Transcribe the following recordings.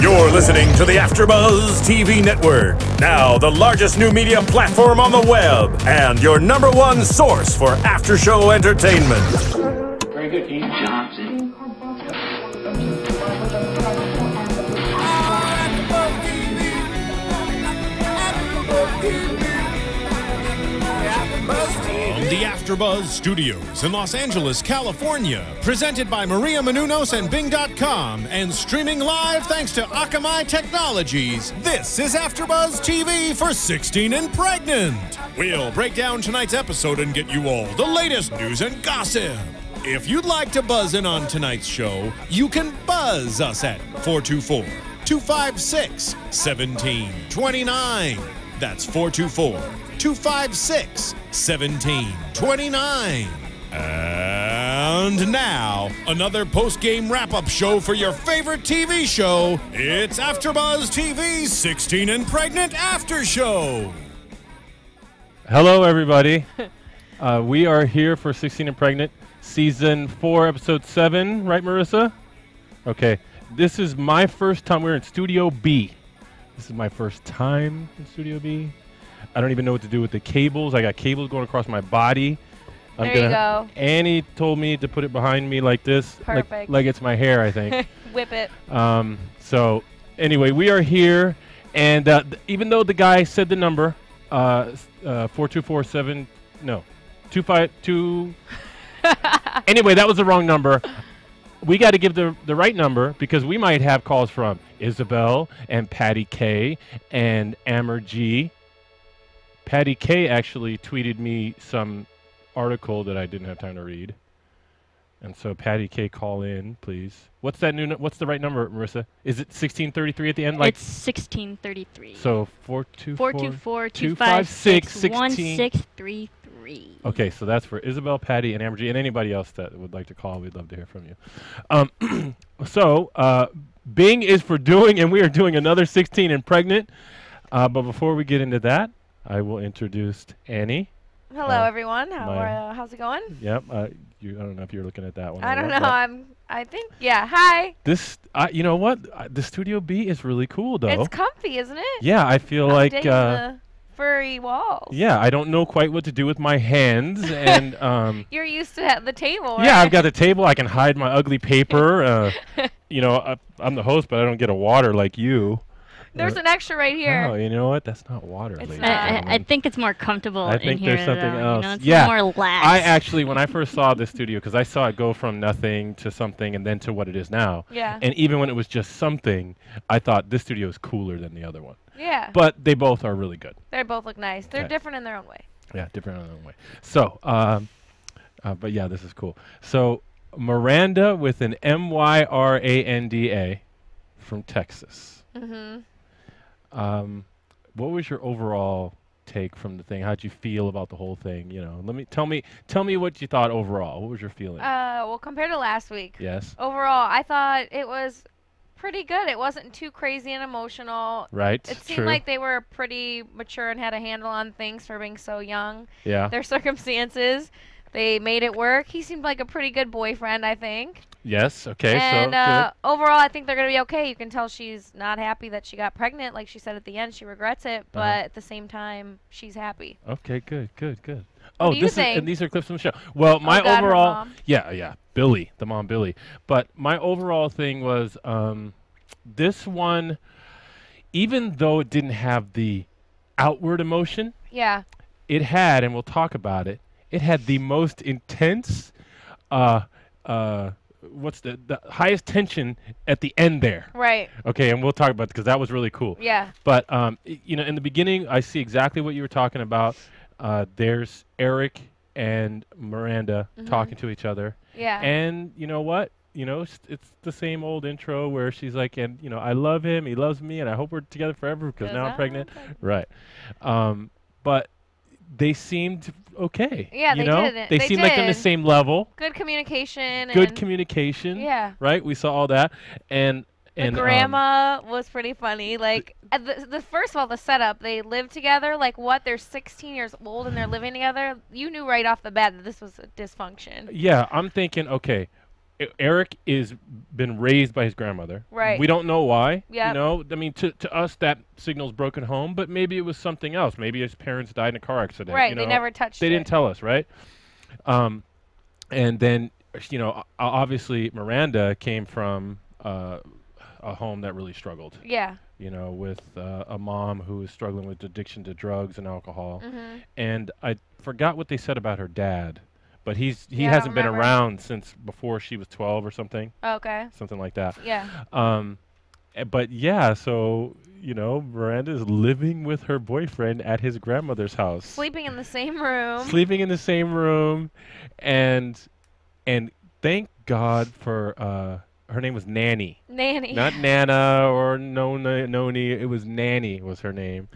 You're listening to the AfterBuzz TV network, now the largest new media platform on the web, and your #1 source for after-show entertainment. Very good, Dean Johnson. The AfterBuzz Studios in Los Angeles, California, presented by Maria Menounos and Bing.com, and streaming live thanks to Akamai Technologies. This is AfterBuzz TV for 16 and Pregnant. We'll break down tonight's episode and get you all the latest news and gossip. If you'd like to buzz in on tonight's show, you can buzz us at 424-256-1729. That's 424-256-1729. And now, another post-game wrap-up show for your favorite TV show. It's AfterBuzz TV's 16 and Pregnant After Show. Hello, everybody. We are here for 16 and Pregnant, Season 4, Episode 7. Right, Marissa? Okay. This is my first time. We're in Studio B. This is my first time in Studio B. I don't even know what to do with the cables. I got cables going across my body. There you go. Annie told me to put it behind me like this. Perfect. Like it's my hair, I think. Whip it. So, anyway, we are here. And even though the guy said the number, 4247, no, 252. Anyway, that was the wrong number. We got to give the right number because we might have calls from Isabel and Patty K and Amber G. Patty K actually tweeted me some article that I didn't have time to read. And so Patty K, call in, please. What's the right number, Marissa? Is it 1633 at the end? It's 1633. So 424-256-1633. Okay, so that's for Isabel, Patty, and Amber G, and anybody else that would like to call. We'd love to hear from you. Bing is for doing, and we are doing another 16 and Pregnant. But before we get into that, I will introduce Annie. Hello, everyone. How's it going? Yep. I don't know if you're looking at that one. I don't know. I think. Yeah. Hi. This. You know what? The Studio B is really cool, though. It's comfy, isn't it? Yeah, I feel I'm like. digging the furry walls. Yeah, I don't know quite what to do with my hands, and You're used to the table. Right? Yeah, I've got the table. I can hide my ugly paper. I'm the host, but I don't get a water like you. There's an extra right here. Oh, you know what? That's not water. It's ladies not. and I gentlemen. think it's more comfortable I in think here. there's something else. It's Yeah. more relaxed. I actually, when I first saw this studio, because I saw it go from nothing to something and then to what it is now. Yeah. And even when it was just something, I thought this studio is cooler than the other one. Yeah. But they both are really good. They both look nice. They're Okay. different in their own way. Yeah, different in their own way. So, but yeah, this is cool. So, Miranda with an Myranda from Texas. Mm-hmm. What was your overall take from the thing? How'd you feel about the whole thing? You know, tell me what you thought overall. What was your feeling? Well, compared to last week. Yes. Overall, I thought it was pretty good. It wasn't too crazy and emotional. Right. It seemed True. like they were pretty mature and had a handle on things for being so young. Yeah. Their circumstances, they made it work. He seemed like a pretty good boyfriend, I think. Yes. Okay. And so overall, I think they're going to be okay. You can tell she's not happy that she got pregnant. Like she said at the end, she regrets it. But at the same time, she's happy. Okay. Good. What do you this think? and these are clips from the show. Well, my God, her overall, mom. yeah, Billy, the mom, Billy. But my overall thing was this one, even though it didn't have the outward emotion, Yeah. it had, and we'll talk about it. It had the most intense, what's the highest tension at the end there. Right. Okay, and we'll talk about it because that was really cool. Yeah. But in the beginning, I see exactly what you were talking about. There's Eric and Miranda talking to each other. Yeah. And you know what? It's the same old intro where she's like, and I love him, he loves me, and I hope we're together forever because now I'm pregnant. Right. But they seemed okay. Yeah, they did. They seemed like they're on the same level. Good communication. Good communication. Yeah. Right. We saw all that, and The grandma was pretty funny. Like, the first of all, the setup, they live together. Like, they're 16 years old and they're living together. You knew right off the bat that this was a dysfunction. Yeah, I'm thinking, okay, Eric is been raised by his grandmother. Right. We don't know why. Yep. You know, I mean, to us that signals broken home, but maybe it was something else. Maybe his parents died in a car accident. Right. You know? They never touched They it. didn't tell us, right? And then, you know, obviously Miranda came from a home that really struggled. Yeah. You know, with a mom who was struggling with addiction to drugs and alcohol. Mm-hmm. And I forgot what they said about her dad, but he Yeah, I hasn't been remember. around since before she was 12 or something, Okay. something like that. Yeah. But yeah, so you know, Miranda's living with her boyfriend at his grandmother's house, Sleeping in the same room. sleeping in the same room, and thank God for her name was Nanny. Nanny. Not Nana or Noni. It was Nanny was her name.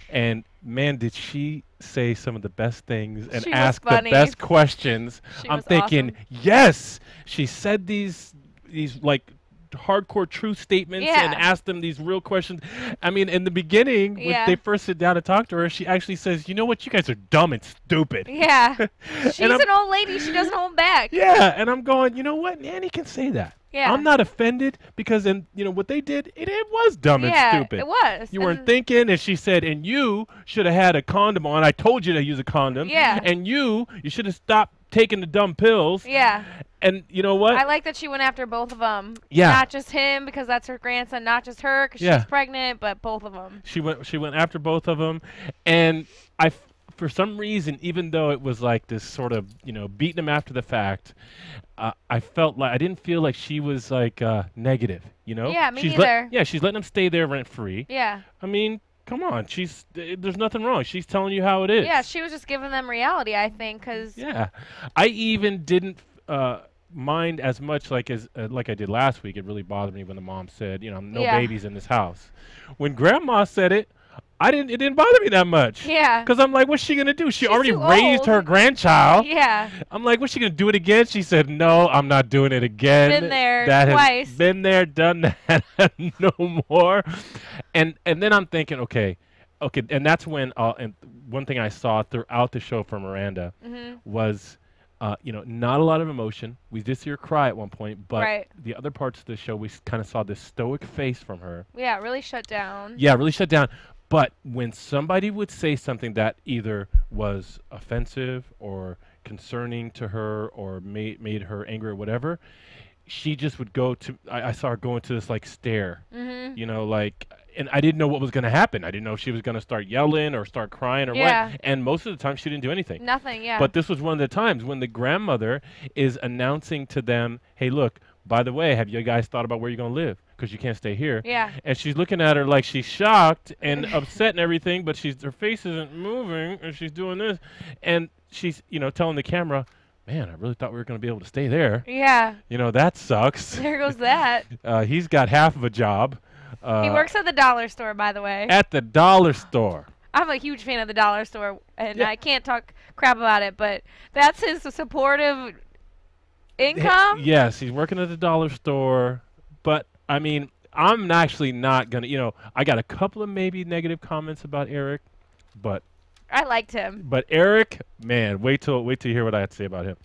And man, did she say some of the best things and She was ask the funny. best questions. She I'm was thinking, awesome. yes, she said these like hardcore truth statements and Yeah. asked them these real questions. I mean, in the beginning, when Yeah. they first sit down to talk to her, she actually says, "You know what? You guys are dumb and stupid." Yeah. She's I'm- an old lady. She doesn't hold back. Yeah, and I'm going, you know what? Nanny can say that. Yeah. I'm not offended because, you know, what they did, it was dumb Yeah, and stupid. it was. You weren't And- thinking, and she said, and you should have had a condom on. I told you to use a condom. Yeah. And you should have stopped taking the dumb pills. Yeah. And you know what? I like that she went after both of them. Yeah. Not just him because that's her grandson, not just her because Yeah. she's pregnant, but both of them. She went after both of them, and for some reason, even though it was like this sort of, you know, beating him after the fact, I felt like I didn't feel like she was like negative, you know? Yeah, me she's neither. she's letting him stay there rent free. Yeah. I mean, come on, there's nothing wrong. She's telling you how it is. Yeah, she was just giving them reality, I think, because Yeah, I even didn't mind as much like I did last week. It really bothered me when the mom said, you know, no Yeah. babies in this house. When Grandma said it, it didn't bother me that much. Yeah. Because I'm like, what's she gonna do? She She's already too raised old. her grandchild. Yeah. I'm like, what's she gonna do it again? She said, no, I'm not doing it again. Been there that twice. Has been there, done that, no more. And then I'm thinking, okay, and that's when and one thing I saw throughout the show from Miranda was, you know, not a lot of emotion. We did see her cry at one point, but Right. the other parts of the show, we kind of saw this stoic face from her. Yeah, really shut down. Yeah, really shut down. But when somebody would say something that either was offensive or concerning to her or made her angry or whatever, she just would go to, I saw her go into this like stare, you know, like, and I didn't know what was going to happen. I didn't know if she was going to start yelling or start crying or Yeah. what. And most of the time she didn't do anything. Nothing, yeah. But this was one of the times when the grandmother is announcing to them, hey, look, by the way, have you guys thought about where you're going to live? Because you can't stay here. Yeah. And she's looking at her like she's shocked and upset and everything, but her face isn't moving, and she's doing this. And she's, you know, telling the camera, man, I really thought we were going to be able to stay there. Yeah. You know, that sucks. There goes that. He's got half of a job. He works at the dollar store, by the way. At the dollar store. I'm a huge fan of the dollar store, and Yeah. I can't talk crap about it, but that's his supportive income. Yes, he's working at the dollar store. But, I mean, I'm actually not going to, you know, I got a couple of maybe negative comments about Eric, but I liked him. Eric, man, wait till you hear what I have to say about him.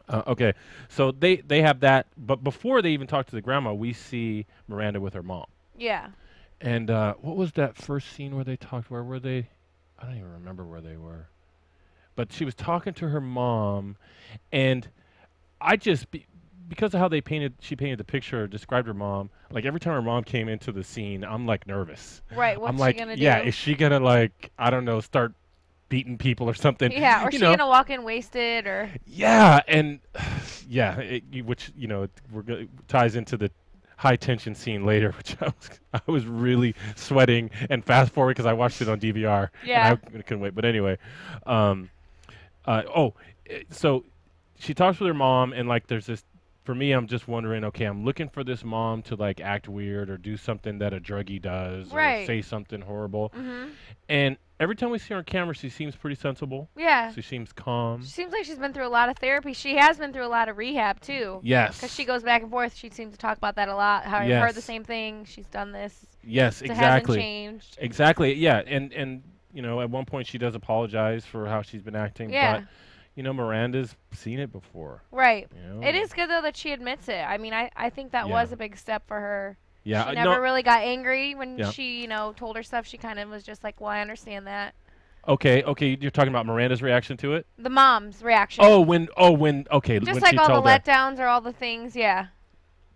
Okay, so they have that, but before they even talk to the grandma, we see Miranda with her mom. Yeah. And what was that first scene where they talked? Where were they? I don't even remember where they were. But she was talking to her mom, and I just because of how she painted the picture, or described her mom. Like every time her mom came into the scene, I'm like nervous. Right. What's I'm like, she gonna do? yeah, is she gonna like I don't know, start beating people or something? Yeah, or you she know? gonna walk in wasted, or Yeah, and yeah, which you know ties into the high tension scene later, which I was really sweating and fast forward because I watched it on DVR. Yeah. And I couldn't wait. But anyway, so she talks with her mom, and like there's this. For me, I'm just wondering. Okay, I'm looking for this mom to like act weird or do something that a druggie does, Right. or say something horrible. And every time we see her on camera, she seems pretty sensible. yeah. She seems calm. She seems like she's been through a lot of therapy. She has been through a lot of rehab too. Yes. Because she goes back and forth. She seems to talk about that a lot. How I've Yes. heard the same thing. She's done this. Yes, It hasn't exactly. changed. Exactly. Yeah, and you know, at one point she does apologize for how she's been acting. Yeah. But Miranda's seen it before. Right. You know? It is good though that she admits it. I mean, I think that was a big step for her. Yeah. She never really got angry when Yeah. she, told her stuff. She kind of was just like, well, I understand that. Okay. You're talking about Miranda's reaction to it. The mom's reaction. Okay. Just when like she all the told her. letdowns or all the things, yeah.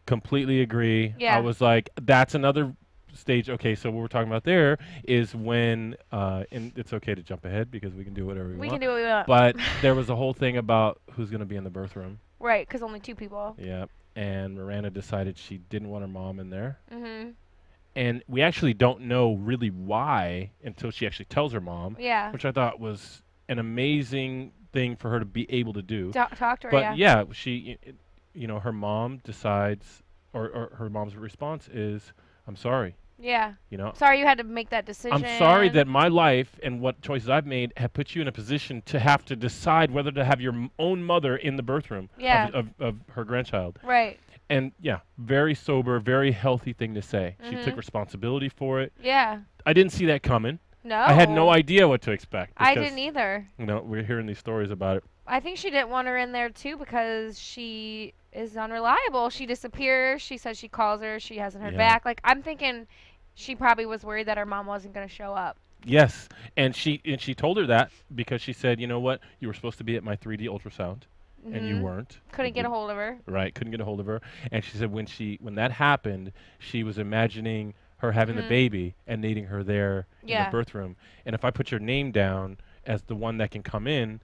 Completely agree. Yeah. I was like, that's another stage. Okay, so what we're talking about there is when, and it's okay to jump ahead because we can do whatever we want. We can do what we want. But there was a whole thing about who's going to be in the birth room. Right, because only 2 people. Yeah, and Miranda decided she didn't want her mom in there. Mhm. And we actually don't know really why until she actually tells her mom. Yeah. Which I thought was an amazing thing for her to be able to do. Talk to her, But yeah, she, her mom decides, or her mom's response is, "I'm sorry." Yeah. You know. Sorry you had to make that decision. I'm sorry that my life and what choices I've made have put you in a position to have to decide whether to have your own mother in the birth room of her grandchild. Right. And yeah, very sober, very healthy thing to say. She took responsibility for it. Yeah. I didn't see that coming. No. I had no idea what to expect. I didn't either. We're hearing these stories about it. I think she didn't want her in there too because she is unreliable. She disappears. She says she calls her. She hasn't heard back. Like, I'm thinking she probably was worried that her mom wasn't going to show up. Yes, and she told her that because she said, you know what, you were supposed to be at my 3D ultrasound, and you weren't. Couldn't get a hold of her. Right, couldn't get a hold of her. And she said when that happened, she was imagining her having the baby and needing her there in the birth room. And if I put your name down as the one that can come in,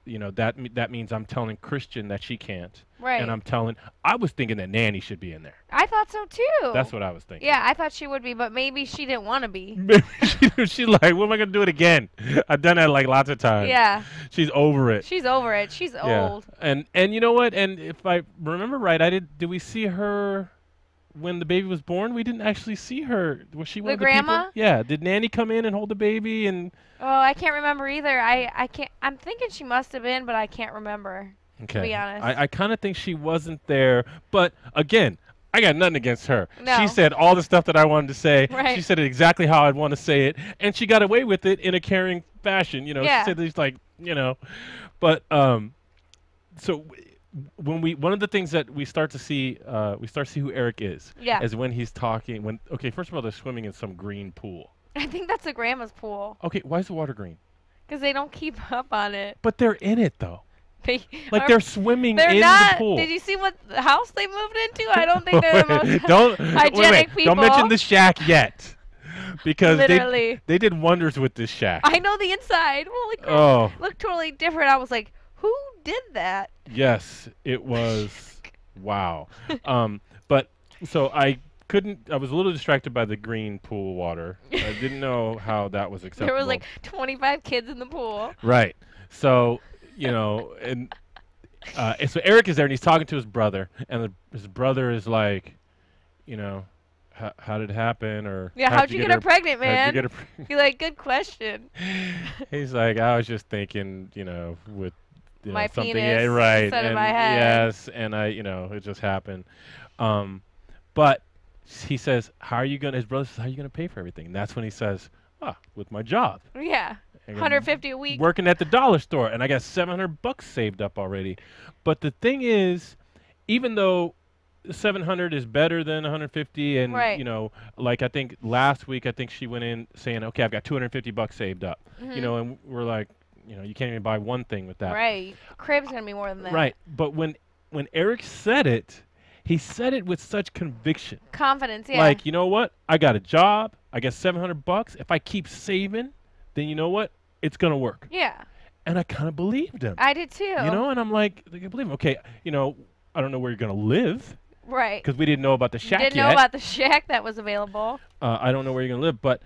that means I'm telling Christian that she can't. Right. And I was thinking that Nanny should be in there. I thought so too. That's what I was thinking. Yeah, I thought she would be, but maybe she didn't want to be. She's like, what am I going to do it again? I've done that like lots of times. Yeah. She's over it. She's over it. She's old. And you know what? And if I remember right, did we see her when the baby was born? We didn't actually see her. Was she one of the grandma? people? Yeah. Did Nanny come in and hold the baby? And oh, I can't remember either. I can't. I'm thinking she must have been, but I can't remember. Okay. To be honest. I kind of think she wasn't there. But again, I got nothing against her. No. She said all the stuff that I wanted to say. Right. She said it exactly how I'd want to say it, and she got away with it in a caring fashion. Yeah. She said these but so one of the things that we start to see who Eric is. Yeah. Is when he's talking. First of all, they're swimming in some green pool. I think that's a grandma's pool. Okay, why is the water green? Because they don't keep up on it. But they're in it though. Like they're swimming in the pool. Did you see what the house they moved into? I don't think they're the most don't, hygienic people. Don't mention the shack yet. Because they did wonders with this shack. I know the inside. Holy crap. Oh. Looked totally different. I was like, who did that? Yes, it was. Wow. But so I was a little distracted by the green pool water. I didn't know how that was acceptable. There was like 25 kids in the pool. Right. So, and so Eric is there and he's talking to his brother, and his brother is like, how did it happen? Or yeah, how'd you get her pregnant, man? You're like, good question. He's like, I was just thinking, with my something, penis right, instead of and my head. yes, and it just happened. But he says, his brother says, how are you gonna pay for everything? And that's when he says, with my job. Yeah. $150 a week. Working at the dollar store, and I got $700 saved up already. But the thing is, even though 700 is better than 150, and right. like I think last week, I think she went in saying, okay, I've got $250 saved up. And we're like, you can't even buy one thing with that. Right. Crib's gonna be more than that. Right. But when Eric said it, he said it with such conviction. Confidence, yeah. Like, you know what? I got a job. I got $700. If I keep saving, then you know what? It's going to work. Yeah. And I kind of believed him. I did too. And I'm like, I believe him. Okay, I don't know where you're going to live. Right. Because we didn't know about the shack yet. Didn't know about the shack that was available. I don't know where you're going to live. But,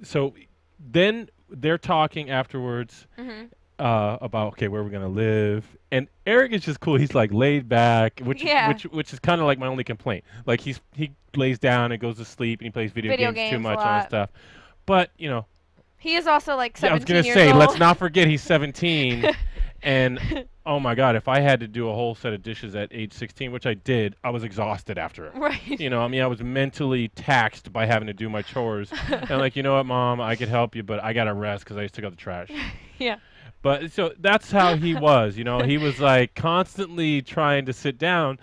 so then they're talking afterwards about, okay, where we're going to live. And Eric is just cool. He's like laid back, which is kind of like my only complaint. Like he lays down and goes to sleep and he plays video games too much on stuff. But, he is also like 17 I was going to say, let's not forget he's 17. And, oh, my God, if I had to do a whole set of dishes at age 16, which I did, I was exhausted after it. Right. I was mentally taxed by having to do my chores. And like, you know what, Mom, I could help you, but I got to rest because I used to take out the trash. Yeah. But so that's how he was, you know. He was like constantly trying to sit down,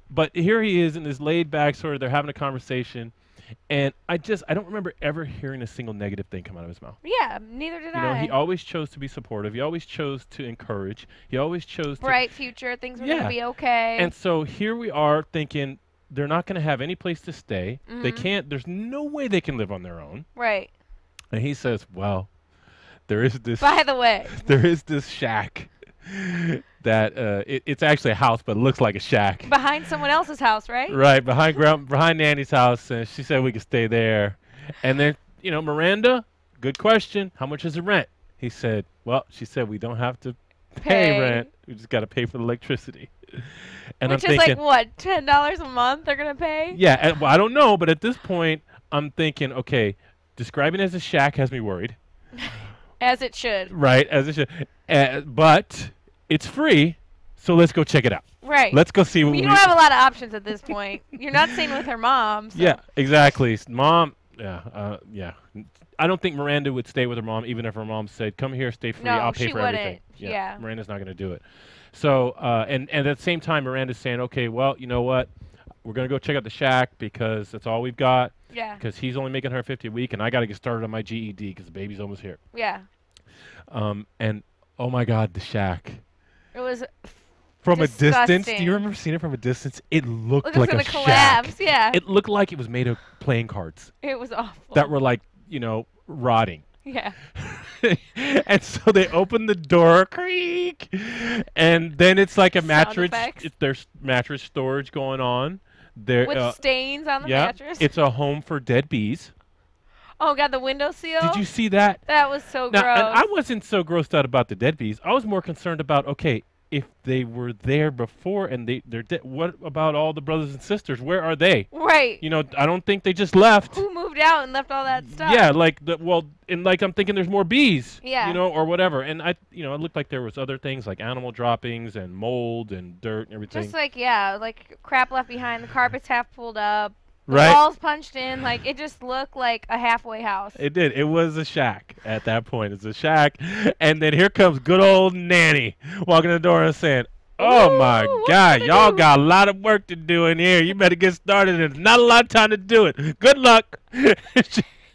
but here he is in this laid back sort of. They're having a conversation, and I don't remember ever hearing a single negative thing come out of his mouth. Yeah, neither did You know, I. he always chose to be supportive. He always chose to encourage. He always chose Bright future, things were Yeah. gonna be okay. And so here we are thinking they're not going to have any place to stay. They Mm-hmm. can't. There's no way they can live on their own. Right. And he says, "Well, there is this." By the way. There is this shack that it's actually a house, but it looks like a shack. Behind someone else's house, right? Right behind Nanny's house, and she said we could stay there. And then Miranda, good question. How much is the rent? He said, well, she said we don't have to pay rent. We just got to pay for the electricity. And Which I'm is thinking, like what, $10 a month they're gonna pay? yeah. Well, I don't know, but at this point, I'm thinking, okay, describing it as a shack has me worried. As it should. Right, as it should. But it's free, so let's go check it out. Right. Let's go see what You we don't have a lot of options at this point. You're not staying with her mom. So. Yeah, exactly. Mom, yeah. I don't think Miranda would stay with her mom, even if her mom said, come here, stay free, No, I'll pay she for wouldn't. everything. Yeah. Miranda's not going to do it. So, and at the same time, Miranda's saying, okay, well, you know what? We're going to go check out the shack because that's all we've got. Yeah. Because he's only making her $50 a week, and I got to get started on my GED because the baby's almost here. Yeah. And, oh, my God, the shack. It was From a distance, do disgusting. you remember seeing it from a distance? It looked It was like gonna a collapse, shack. yeah. It looked like it was made of playing cards It was awful. that were like, rotting. Yeah. And so they open the door, creak, and then it's like a mattress. effects. There's mattress storage going on. There, With stains on the yeah, mattress. it's a home for dead bees. Oh, God, the window seal? Did you see that? That was so Now, gross. and I wasn't so grossed out about the dead bees. I was more concerned about, okay, if they were there before and they're dead, what about all the brothers and sisters? Where are they? Right. I don't think they just left. Who moved out and left all that stuff? Yeah, I'm thinking there's more bees. Yeah. Or whatever. And it looked like there was other things like animal droppings and mold and dirt and everything. Just like crap left behind. The carpet's half pulled up. The Right. walls punched in. Like, it just looked like a halfway house. It did. It was a shack at that point. It's a shack. And then here comes good old Nanny walking in the door and saying, oh, Ooh, my what God, gonna y'all do?" got a lot of work to do in here. You better get started. There's not a lot of time to do it. Good luck.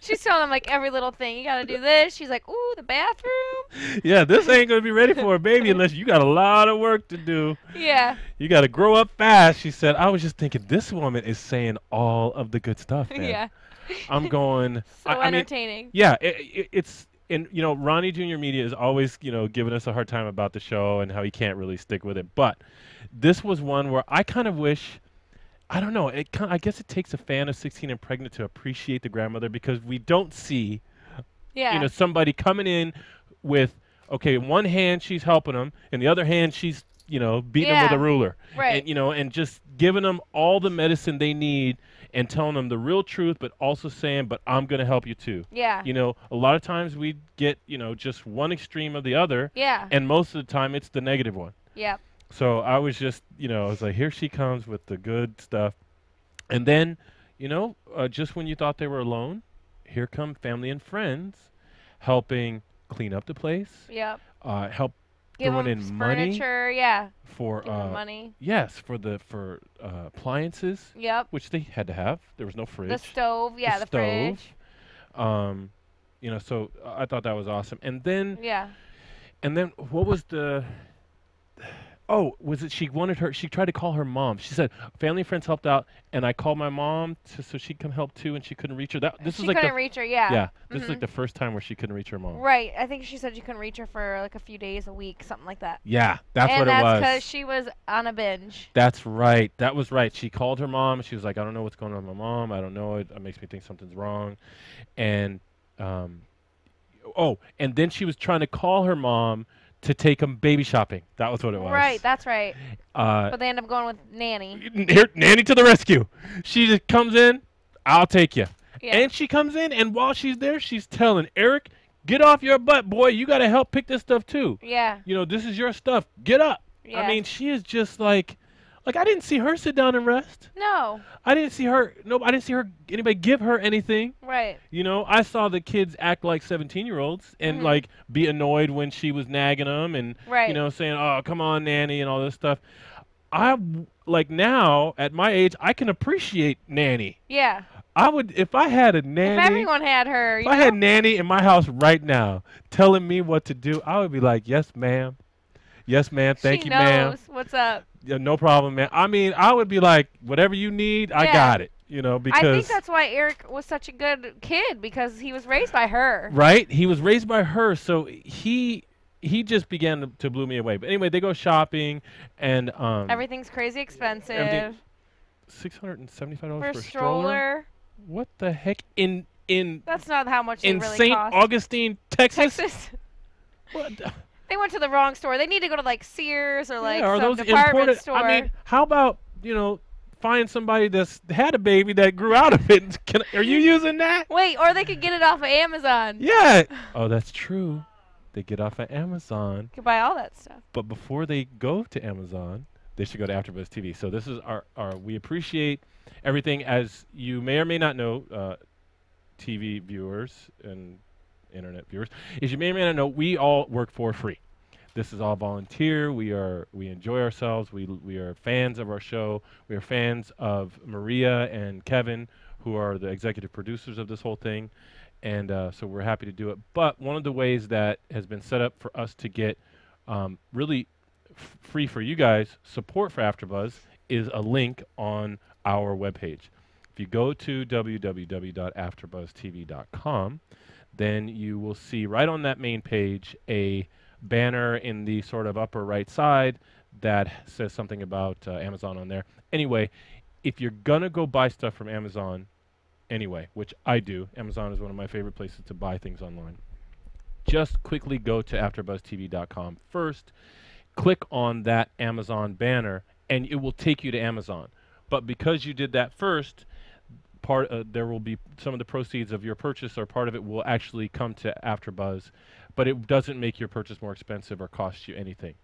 She's telling them, like, every little thing. You got to do this. She's like, ooh, the bathroom. Yeah, this ain't going to be ready for a baby unless you got a lot of work to do. Yeah. You got to grow up fast, she said. I was just thinking, this woman is saying all of the good stuff, man. Yeah. I'm going. So I mean, entertaining. yeah, it's. And, Ronnie Jr. Media is always, giving us a hard time about the show and how he can't really stick with it. But this was one where I kind of wish, I don't know, I guess it takes a fan of 16 and Pregnant to appreciate the grandmother because we don't see, Yeah. somebody coming in with, okay, in one hand she's helping them, in the other hand she's, beating them with Yeah. a ruler. Right. And, and just giving them all the medicine they need and telling them the real truth, but also saying, but I'm going to help you too. Yeah. A lot of times we get, just one extreme of the other. Yeah. And most of the time it's the negative one. Yeah. So I was just, I was like, here she comes with the good stuff. And then, just when you thought they were alone, here come family and friends helping clean up the place, Yep. help Give throwing them in money furniture. Yeah. for Give them money. yes, for appliances, Yep. which they had to have. There was no fridge. The stove. Yeah. The fridge. So I thought that was awesome. And then Yeah. what was the? Oh, was it she tried to call her mom. She said family and friends helped out, and I called my mom so she'd come help too, and she couldn't reach her. This She was like couldn't reach her. Yeah. yeah, this is like the first time where she couldn't reach her mom. Right. I think she said you couldn't reach her for like a few days, a week, something like that. Yeah, that's and what it was. that's because she was on a binge. That's right. That was right. She called her mom. She was like, I don't know what's going on with my mom. I don't know. It makes me think something's wrong. And, and then she was trying to call her mom to take them baby shopping. That was what it was. Right. That's right. Uh, But they end up going with Nanny. here, Nanny to the rescue. She just comes in. I'll take you. Yeah. And she comes in, and while she's there, she's telling Eric, get off your butt, boy. You got to help pick this stuff, too. Yeah. This is your stuff. Get up. Yeah. I mean, she is just like Like, I didn't see her sit down and rest. No. I didn't see her. No, I didn't see her. Anybody give her anything. Right. You know, I saw the kids act like 17-year-olds and like be annoyed when she was nagging them and you know, saying, "Oh, come on, nanny," and all this stuff. Like now at my age, I can appreciate nanny. Yeah. I would if I had a nanny. If everyone had her. If I had nanny in my house right now, telling me what to do, I would be like, "Yes, ma'am. Yes, ma'am. Thank you, ma'am. She knows what's up. Yeah, no problem, man." I mean, I would be like, "Whatever you need, I got it." You know, because I think that's why Eric was such a good kid, because he was raised by her. Right? He was raised by her, so he just began to blow me away. But anyway, they go shopping and everything's crazy expensive. $675 for for a a stroller. What the heck in That's not how much they in really St. cost. Augustine, Texas? What? They went to the wrong store. They need to go to like Sears or like are some those department imported? store. I mean, how about, you know, find somebody that's had a baby that grew out of it? Are you using that? Wait, or they could get it off of Amazon. Yeah. Oh, that's true. They get off of Amazon. You could buy all that stuff. But before they go to Amazon, they should go to AfterBuzz TV. So this is our we appreciate everything. As you may or may not know, TV viewers and internet viewers, as you may or may not know, we all work for free. This is all volunteer. We enjoy ourselves. We are fans of our show. We are fans of Maria and Kevin, who are the executive producers of this whole thing. And so we're happy to do it. But one of the ways that has been set up for us to get really free for you guys support for AfterBuzz is a link on our webpage. If you go to www.afterbuzztv.com, then you will see right on that main page a banner in the sort of upper right side that says something about Amazon on there. Anyway, if you're going to go buy stuff from Amazon anyway, which I do, Amazon is one of my favorite places to buy things online, just quickly go to AfterBuzzTV.com first, click on that Amazon banner, and it will take you to Amazon. But because you did that first, there will be some of the proceeds of your purchase, or part of it will actually come to AfterBuzz, but it doesn't make your purchase more expensive or cost you anything.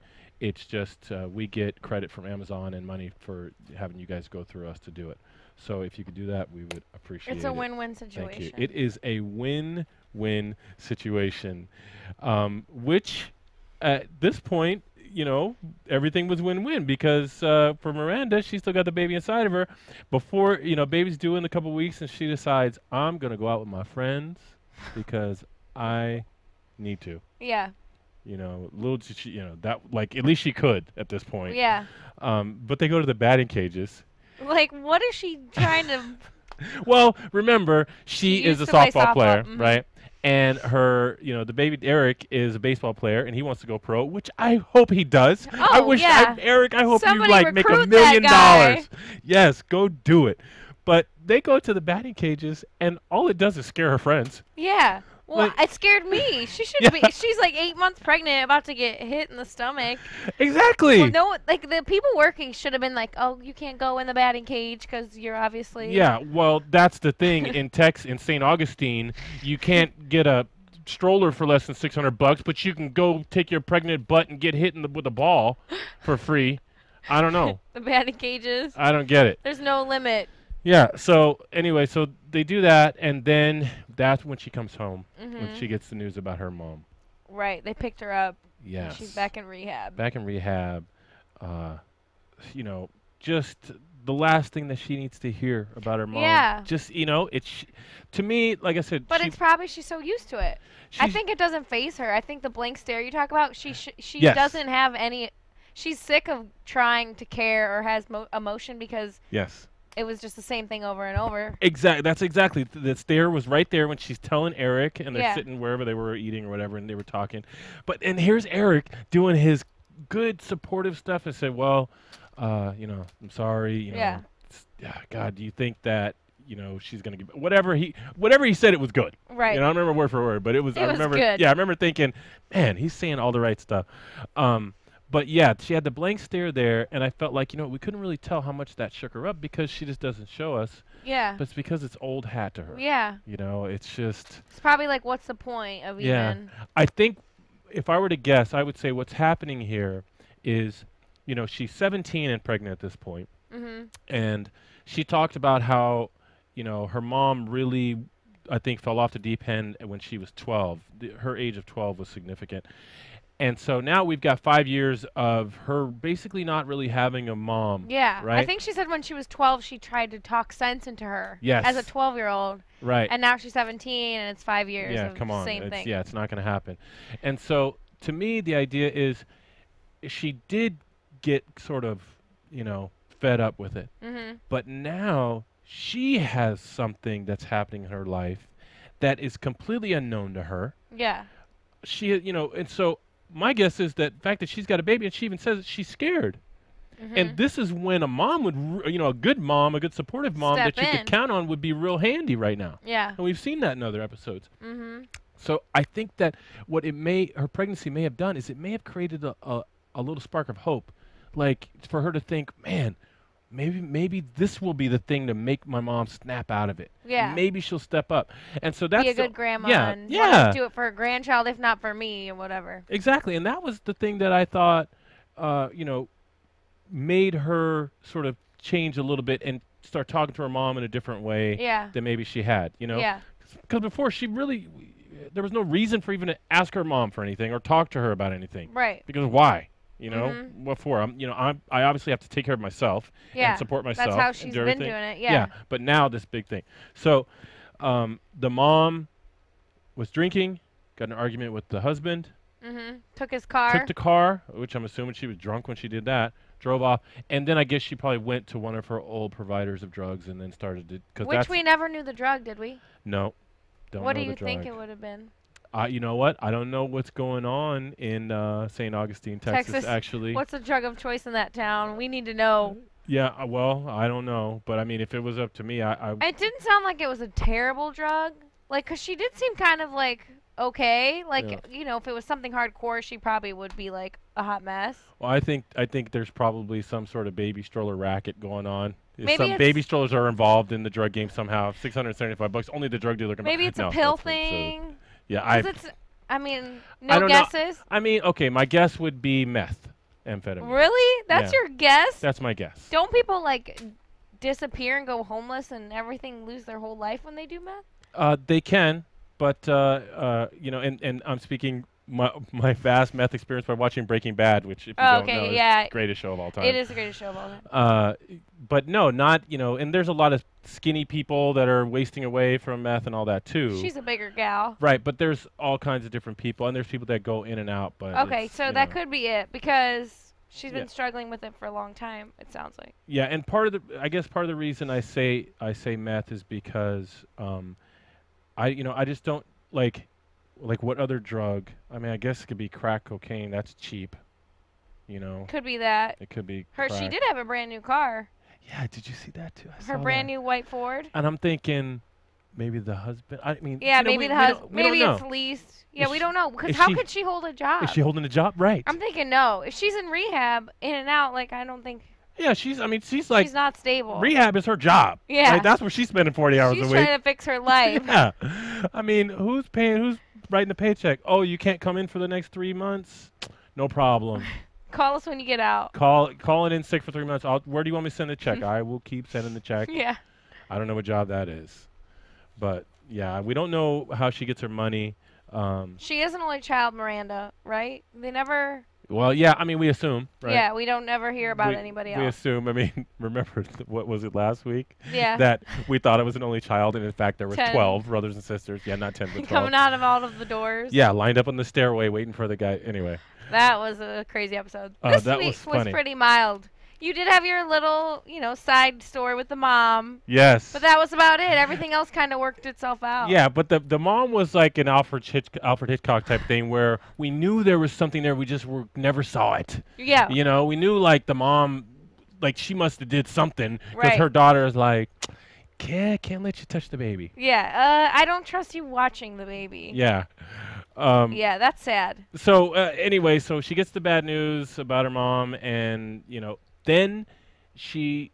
It's just we get credit from Amazon and money for having you guys go through us to do it. So if you could do that, we would appreciate it. It's a win-win situation. Thank you. It is a win-win situation, which at this point, you know, everything was win-win, because for Miranda, she still got the baby inside of her. Before, you know, baby's due in a couple weeks, and she decides, I'm going to go out with my friends because I need to. Yeah. You know, that, like, at least she could at this point. Yeah. But they go to the batting cages. Like, what is she trying to... Well, remember, she is a softball player, right? And her, you know, the baby Eric is a baseball player, and he wants to go pro, which I hope he does. Oh, I wish, Eric, I hope somebody you, like, make $1 million. Yes, go do it. But they go to the batting cages, and all it does is scare her friends. Yeah. Well, Like, it scared me. She should be. She's like 8 months pregnant, about to get hit in the stomach. Exactly. Well, no, like the people working should have been like, "Oh, you can't go in the batting cage because you're obviously." Yeah. Well, that's the thing in St. Augustine, you can't get a stroller for less than $600, but you can go take your pregnant butt and get hit with a ball for free. I don't know. The batting cages. I don't get it. There's no limit. Yeah. So anyway, so they do that, and then that's when she comes home, when she gets the news about her mom. Right. They picked her up. Yes. She's back in rehab. Back in rehab. You know, just the last thing that she needs to hear about her mom. Yeah. Just, you know, to me, like I said. But it's probably she's so used to it. I think it doesn't faze her. I think the blank stare you talk about, she doesn't have any. She's sick of trying to care or has emotion because. Yes. It was just the same thing over and over. Exactly. That's exactly. The stare was right there when she's telling Eric, and they're sitting wherever they were eating or whatever, and they were talking. And here's Eric doing his good supportive stuff and said, well, you know, I'm sorry. You know, God, do you think that, you know, she's going to give whatever he said, it was good. Right. You know, I don't remember word for word, but it was good. Yeah, I remember thinking, man, he's saying all the right stuff. But yeah, she had the blank stare there, and I felt like, you know, we couldn't really tell how much that shook her up because she just doesn't show us. Yeah. But it's because it's old hat to her. Yeah. You know, it's just. It's probably like, what's the point of even. I think if I were to guess, I would say what's happening here is you know, she's 17 and pregnant at this point. Mm-hmm. And she talked about how, you know, her mom really, I think, fell off the deep end when she was 12. Her age of 12 was significant. And so now we've got 5 years of her basically not really having a mom. Yeah. Right? I think she said when she was 12, she tried to talk sense into her. Yes. As a 12-year-old. Right. And now she's 17, and it's 5 years Yeah, of come the on. same thing. Yeah, it's not going to happen. And so to me, the idea is she did get sort of, you know, fed up with it. Mm-hmm. But now she has something that's happening in her life that is completely unknown to her. Yeah. She, you know, and so my guess is that the fact that she's got a baby, and she even says that she's scared. Mm-hmm. And this is when a mom would, you know, a good mom, a good supportive mom Step that you in. could count on would be real handy right now. Yeah. And we've seen that in other episodes. Mm-hmm. So I think that what her pregnancy may have done is it may have created a little spark of hope, like for her to think, man, maybe this will be the thing to make my mom snap out of it. Yeah. Maybe she'll step up. And so that's Be a good grandma yeah, and yeah. do it for her grandchild, if not for me, or whatever. Exactly. And that was the thing that I thought, you know, made her sort of change a little bit and start talking to her mom in a different way Yeah. than maybe she had, you know? Yeah. Because before there was no reason for even to ask her mom for anything or talk to her about anything. Right. Because why? You know, Mhm. what for? I obviously have to take care of myself Yeah. and support myself. That's how and she's do been everything. doing it. Yeah. But now this big thing. So, the mom was drinking, got in an argument with the husband, Mm-hmm. Took his car. took the car, which I'm assuming she was drunk when she did that, drove off, and then I guess she probably went to one of her old providers of drugs and then started to. Cause Which that's, we never knew the drug, did we? No. Don't What know do the you think drug. it would have been? You know what? I don't know what's going on in St. Augustine, Texas, actually. What's the drug of choice in that town? We need to know. Yeah, well, I don't know. But, I mean, if it was up to me, I It didn't sound like it was a terrible drug. Like, 'cause she did seem kind of like okay. Like, Yeah. you know, if it was something hardcore, she probably would be like a hot mess. Well, I think there's probably some sort of baby stroller racket going on. Maybe some it's- baby strollers are involved in the drug game somehow. $675. Only the drug dealer can. Maybe it's no, a pill that's absurd. thing. Yeah, 'Cause I mean, I no don't know. guesses. I mean, okay, my guess would be methamphetamine. Really? That's Yeah. your guess? That's my guess. Don't people like disappear and go homeless and everything, lose their whole life when they do meth? They can, but you know, and I'm speaking my vast meth experience by watching Breaking Bad, which if you don't know, is the greatest show of all time. It is the greatest show of all time. But no, not, you know, and there's a lot of skinny people that are wasting away from meth and all that too. She's a bigger gal. Right, but there's all kinds of different people, and there's people that go in and out. But Okay, it's, so you that know. could be it because she's Yeah. been struggling with it for a long time. It sounds like. Yeah, and I guess part of the reason I say meth is because I just don't like what other drug? I mean, I guess it could be crack cocaine. That's cheap, you know. Could be that. It could be She crack. did have a brand new car. Yeah, did you see that too? I Her saw brand that. new white Ford. And I'm thinking, maybe the husband. I mean, Yeah, you know, maybe we the don't- husband. we don't Maybe know. it's leased. Yeah, Is we she- don't know because is how she- could she hold a job? Is she holding a job? Right. I'm thinking no. If she's in rehab, in and out, like I don't think Yeah, she's like she's not stable. rehab is her job. Yeah. Right? That's where she's spending 40 hours She's a week. trying to fix her life. Yeah. I mean, who's writing the paycheck? Oh, you can't come in for the next 3 months? No problem. Call us when you get out. Calling in sick for 3 months. Where do you want me to send the check? I will keep sending the check. Yeah. I don't know what job that is. But, yeah, we don't know how she gets her money. She is an only child, Miranda, right? They never. Well, yeah, I mean, we assume, right? Yeah, we don't never hear about anybody We else. assume. I mean, remember, what was it last week? Yeah. That we thought it was an only child, and in fact, there were 10. 12 brothers and sisters. Yeah, not 10, but 12. Coming out of all of the doors. Yeah, lined up on the stairway waiting for the guy. Anyway. That was a crazy episode. This That week was funny. pretty mild. You did have your little, side story with the mom. Yes. But that was about it. Everything else kind of worked itself out. Yeah, but the mom was like an Alfred Hitchcock type thing where we knew there was something there, we just never saw it. Yeah. You know, we knew like the mom, like she must have did something because Right. her daughter is like, can't let you touch the baby. Yeah. I don't trust you watching the baby. Yeah. Yeah, that's sad. So anyway, so she gets the bad news about her mom, and then she,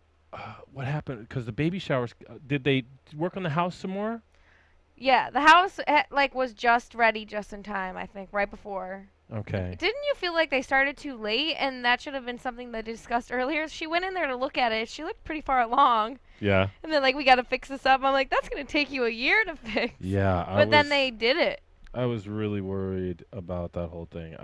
what happened? Because the baby showers, did they work on the house some more? Yeah, the house was just ready just in time, I think, right before. Okay. Didn't you feel like they started too late, and that should have been something they discussed earlier? She went in there to look at it. She looked pretty far along. Yeah. And then, like, we got to fix this up. I'm like, that's going to take you a year to fix. Yeah. But then they did it. I was really worried about that whole thing.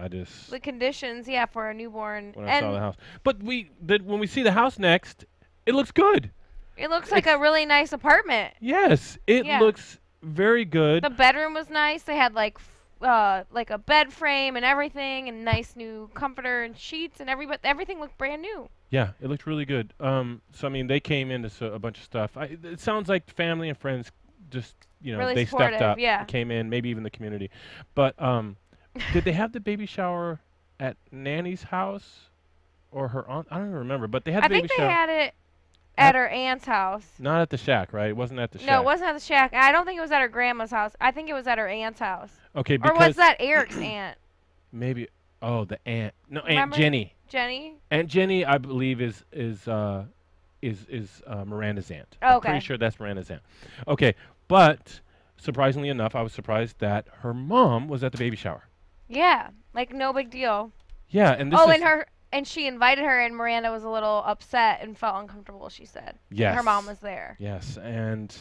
The conditions, yeah, for a newborn. When I saw the house. But when we see the house next, it looks good. It looks like a really nice apartment. Yes. It looks very good. The bedroom was nice. They had, like a bed frame and everything, and nice new comforter and sheets, and everything looked brand new. Yeah, it looked really good. So I mean, they came into a bunch of stuff. It sounds like family and friends just really they stepped up, yeah. came in, maybe even the community. But did they have the baby shower at Nanny's house or her aunt? I don't even remember. But they had the baby shower. I think they had it at her aunt's house. Not at the shack, right? It wasn't at the shack. No, it wasn't at the shack. I don't think it was at her grandma's house. I think it was at her aunt's house. Okay, or was that Eric's aunt? Maybe. Oh, the aunt. No, Remember? Aunt Jenny. Jenny? Aunt Jenny, I believe, is Miranda's aunt. Oh, okay. I'm pretty sure that's Miranda's aunt. Okay, but surprisingly enough, I was surprised that her mom was at the baby shower. Yeah, like no big deal. Yeah, and this and she invited her, and Miranda was a little upset and felt uncomfortable. She said. Yes. Her mom was there. Yes, and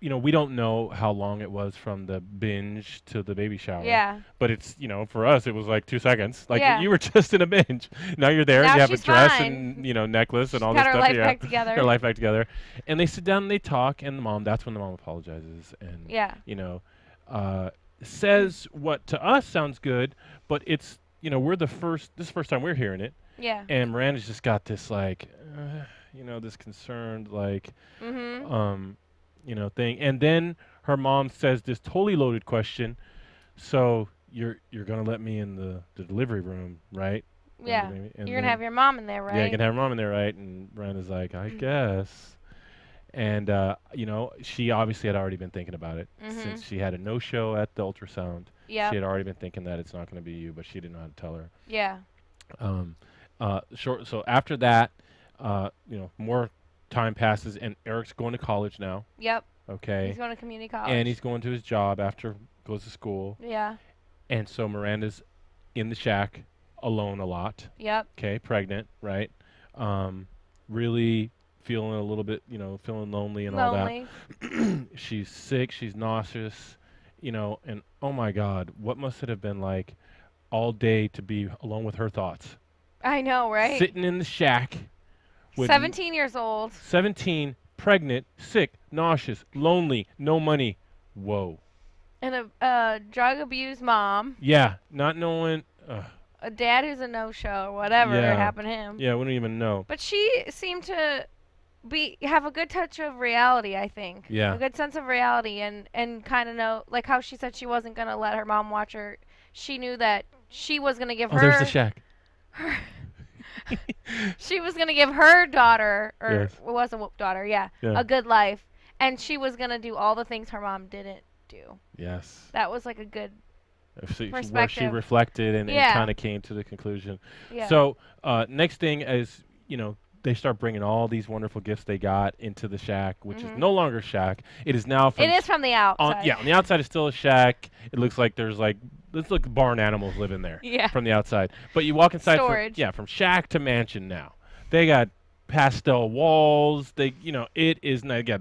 we don't know how long it was from the binge to the baby shower. Yeah. But it's, for us, it was like 2 seconds. Like you were just in a binge. Now you're there. Now you have a she's dress fine. and necklace and all got this her stuff. life back together. Her life back together. And they sit down and they talk, and that's when the mom apologizes and says what to us sounds good, but it's this is the first time we're hearing it. Yeah. And Miranda's just got this like this concerned thing. And then her mom says this totally loaded question. So you're gonna let me in the delivery room, right? Yeah. You're gonna have your mom in there, right? Yeah, you're gonna have her mom in there, right? And Miranda's like, I guess. And she obviously had already been thinking about it since she had a no-show at the ultrasound. Yeah. She had already been thinking that it's not gonna be you, but she didn't know how to tell her. Yeah. So after that, more time passes, and Eric's going to college now. Yep. Okay. He's going to community college. And he's going to his job after goes to school. Yeah. And so Miranda's in the shack alone a lot. Yep. Okay, pregnant, right? Really feeling a little bit, feeling lonely and all that. She's sick, she's nauseous, and oh my God, what must it have been like all day to be alone with her thoughts? I know, right? Sitting in the shack. With 17 years old. 17, pregnant, sick, nauseous, lonely, no money. Whoa. And a drug-abused mom. Yeah, not knowing. A dad who's a no-show or whatever happened to him. Yeah, we don't even know. But she seemed to have a good touch of reality, I think. Yeah. A good sense of reality and kind of know, like how she said she wasn't going to let her mom watch her. She knew that she was going to give her... there's the shack. She was going to give her daughter, or yes. it was a daughter, a good life. And she was going to do all the things her mom didn't do. Yes. That was like a good perspective. Where she reflected and kind of came to the conclusion. Yeah. So next thing is, they start bringing all these wonderful gifts they got into the shack, which is no longer a shack. It is now from... It is from the outside. On the outside is still a shack. It looks like there's let's look, barn animals live in there. Yeah. From the outside. But you walk inside... Storage. From shack to mansion now. They got pastel walls. They got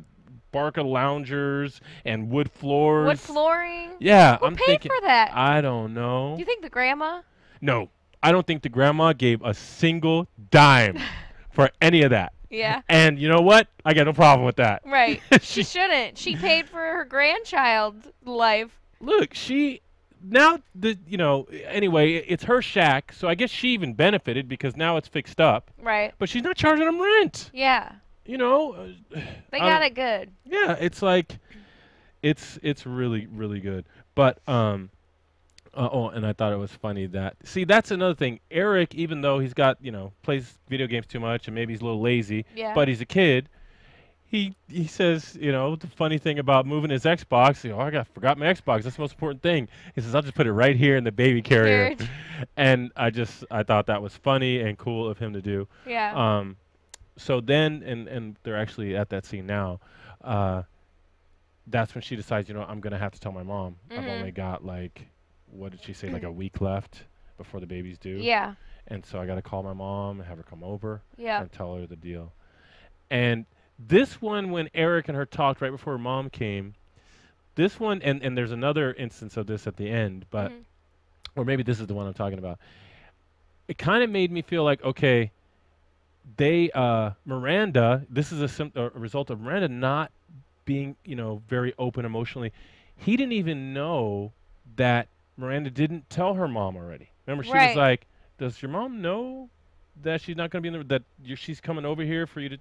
Barca loungers and wood floors. Wood flooring? Yeah. Who paid for that? I don't know. Do you think the grandma? No. I don't think the grandma gave a single dime for any of that. Yeah. And you know what? I got no problem with that. Right. She shouldn't. She paid for her grandchild's life. Look, anyway, it's her shack, so I guess she even benefited because now it's fixed up. Right. But she's not charging them rent. Yeah. They got it good. Yeah, it's like it's really, really good. But and I thought it was funny that's another thing. Eric, even though he's got, plays video games too much and maybe he's a little lazy, but he's a kid. He says, the funny thing about moving his Xbox, I forgot my Xbox. That's the most important thing. He says, I'll just put it right here in the baby carrier. And I thought that was funny and cool of him to do. Yeah. So then, and they're actually at that scene now, that's when she decides, I'm going to have to tell my mom. I've only got what did she say, like a week left before the baby's due. Yeah. And so I got to call my mom and have her come over Yeah. and tell her the deal. And this one, when Eric and her talked right before her mom came, this one, and there's another instance of this at the end, but, or maybe this is the one I'm talking about. It kind of made me feel like, okay, Miranda, this is a result of Miranda not being, very open emotionally. He didn't even know that Miranda didn't tell her mom already. Remember, she was like, does your mom know that she's not going to be in that she's coming over here for you to,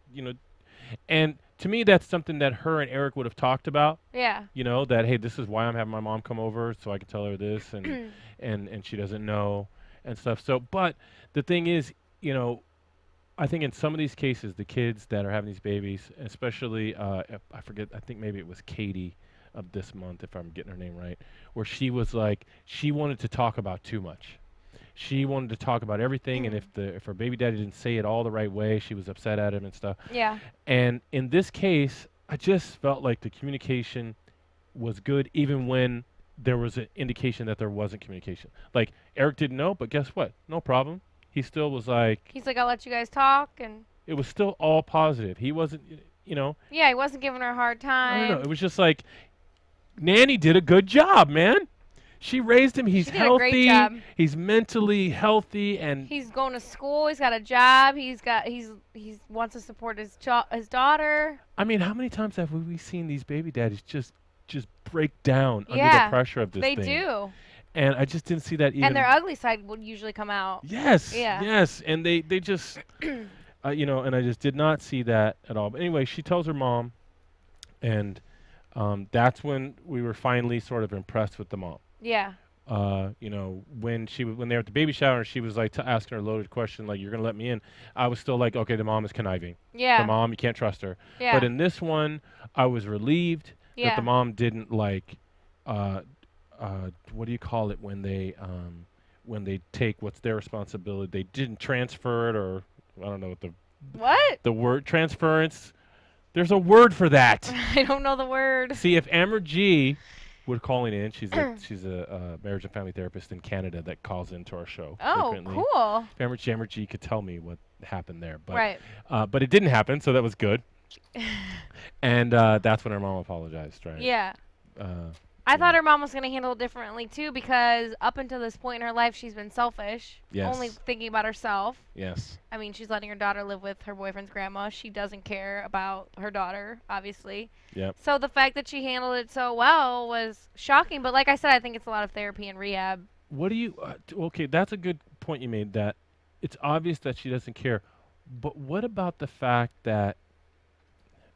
and to me, that's something that her and Eric would have talked about. Yeah. That, hey, this is why I'm having my mom come over so I can tell her this, and and she doesn't know and stuff. So, but the thing is, I think in some of these cases, the kids that are having these babies, especially, I forget, I think maybe it was Katie of this month, if I'm getting her name right, where she was like, she wanted to talk about too much. She wanted to talk about everything, and if her baby daddy didn't say it all the right way, she was upset at him and stuff. Yeah. And in this case, I just felt like the communication was good, even when there was an indication that there wasn't communication. Like, Eric didn't know, but guess what? No problem. He still was like... He's like, I'll let you guys talk, and... It was still all positive. He wasn't, Yeah, he wasn't giving her a hard time. I don't know. It was just like, Nanny did a good job, man. She raised him. He's healthy. A great job. He's mentally healthy, and he's going to school. He's got a job. He wants to support his daughter. I mean, how many times have we seen these baby daddies just break down under the pressure of this thing? They do. And I just didn't see that even. And their ugly side would usually come out. Yes. Yeah. Yes. And they just, and I just did not see that at all. But anyway, she tells her mom, and that's when we were finally sort of impressed with the mom. Yeah. When they were at the baby shower, she was like asking her a loaded question, like, "You're gonna let me in?" I was still like, "Okay, the mom is conniving. Yeah. The mom, you can't trust her." Yeah. But in this one, I was relieved that the mom didn't like, what do you call it when they take what's their responsibility? They didn't transfer it, or I don't know what the word transference. There's a word for that. I don't know the word. See, if Amber G would calling in. She's a marriage and family therapist in Canada that calls into our show. Oh, frequently. Cool. Amber G could tell me what happened there, but right. But it didn't happen, so that was good. And that's when her mom apologized, right? Yeah. I thought her mom was going to handle it differently too, because up until this point in her life, she's been selfish, only thinking about herself. Yes. I mean, she's letting her daughter live with her boyfriend's grandma. She doesn't care about her daughter, obviously. Yep. So the fact that she handled it so well was shocking. But like I said, I think it's a lot of therapy and rehab. What do you? Okay, that's a good point you made. That it's obvious that she doesn't care. But what about the fact that?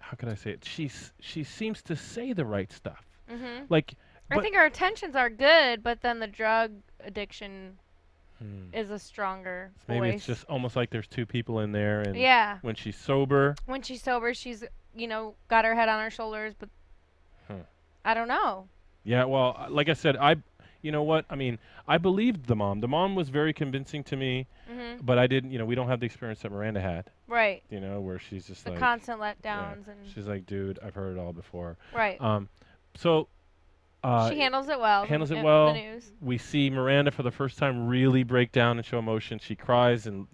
How can I say it? She seems to say the right stuff. Mm-hmm. Like, I think her intentions are good, but then the drug addiction is a stronger voice. Maybe it's just almost like there's two people in there, and when she's sober. When she's sober, she's got her head on her shoulders, but I don't know. Yeah, well, like I said, you know what? I mean, I believed the mom. The mom was very convincing to me, but I didn't. We don't have the experience that Miranda had. Right. Where she's just the like constant letdowns and. She's like, dude, I've heard it all before. Right. So. She handles it well. Handles it well. The news. We see Miranda for the first time really break down and show emotion. She cries and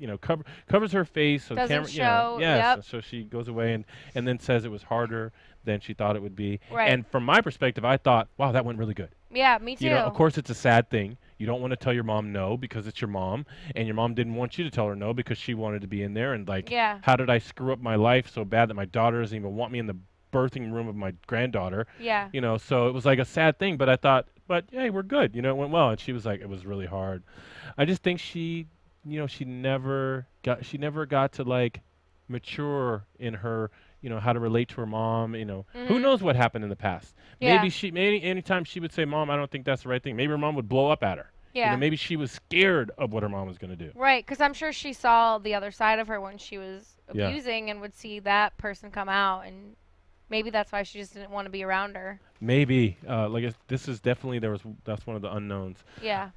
covers her face. So doesn't camera, show. Yes. So she goes away and then says it was harder than she thought it would be. Right. And from my perspective, I thought, wow, that went really good. Yeah, me too. Of course, it's a sad thing. You don't want to tell your mom no because it's your mom, and your mom didn't want you to tell her no because she wanted to be in there. And like, how did I screw up my life so bad that my daughter doesn't even want me in the birthing room of my granddaughter? Yeah. So it was like a sad thing, but I thought, but hey, we're good. It went well. And she was like, it was really hard. I just think she never got to like mature in her, how to relate to her mom. Who knows what happened in the past? Yeah. Maybe anytime she would say, "Mom, I don't think that's the right thing." Maybe her mom would blow up at her. Yeah. Maybe she was scared of what her mom was going to do. Right, because I'm sure she saw the other side of her when she was abusing and would see that person come out, and maybe that's why she just didn't want to be around her. Maybe. This is definitely that's one of the unknowns. Yeah.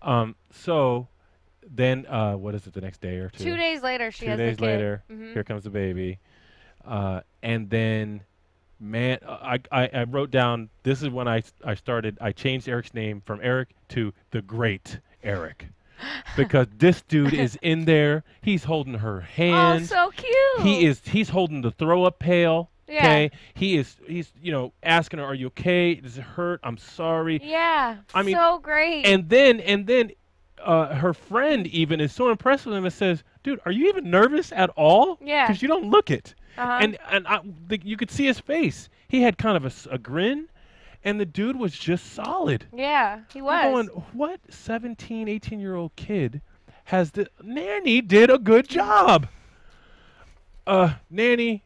So then what is it? The next day or two? 2 days later, she has the kid. 2 days later, here comes the baby, and then Man, I wrote down, this is when I changed Eric's name from Eric to the Great Eric. Because this dude is in there. He's holding her hand. Oh, so cute. He's holding the throw up pail. Yeah. Okay. He's asking her, "Are you okay? Does it hurt? I'm sorry." Yeah. I mean, so great. And then her friend even is so impressed with him and says, "Dude, are you even nervous at all? Yeah. Because you don't look it." Uh-huh. And you could see his face. He had kind of a grin. And the dude was just solid. Yeah, he was. I'm going, what 17, 18-year-old kid has the... Nanny did a good job. Nanny...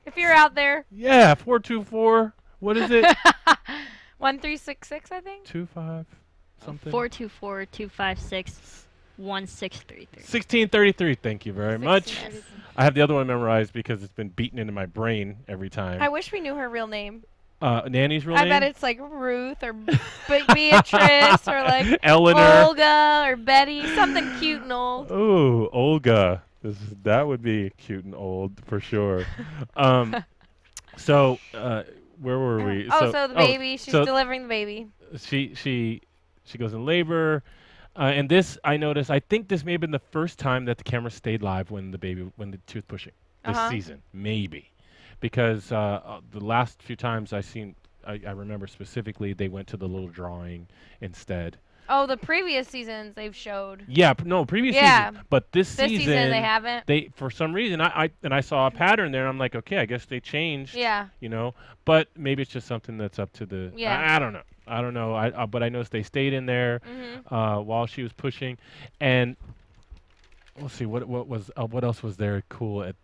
if you're out there. Yeah, 424. What is it? 1366, I think. 25 something. 424-256-1633. 1633. Thank you very much. I have the other one memorized because it's been beaten into my brain every time. I wish we knew her real name. Nanny's real name? I bet it's like Ruth or Beatrice or like Eleanor. Olga or Betty. Something cute and old. Oh, Olga. That would be cute and old for sure. So, where were we? So the baby. She's delivering the baby. She goes in labor. And this, I noticed, I think this may have been the first time that the camera stayed live when she was pushing this season. Maybe. Because the last few times I remember specifically, they went to the little drawing instead. Oh, the previous seasons they've showed. Yeah, previous season. But this season they haven't. They, for some reason, I saw a pattern there, and I'm like, okay, I guess they changed. Yeah. But maybe it's just something that's up to the. Yeah. I don't know. But I noticed they stayed in there while she was pushing, and let's see what else was there cool at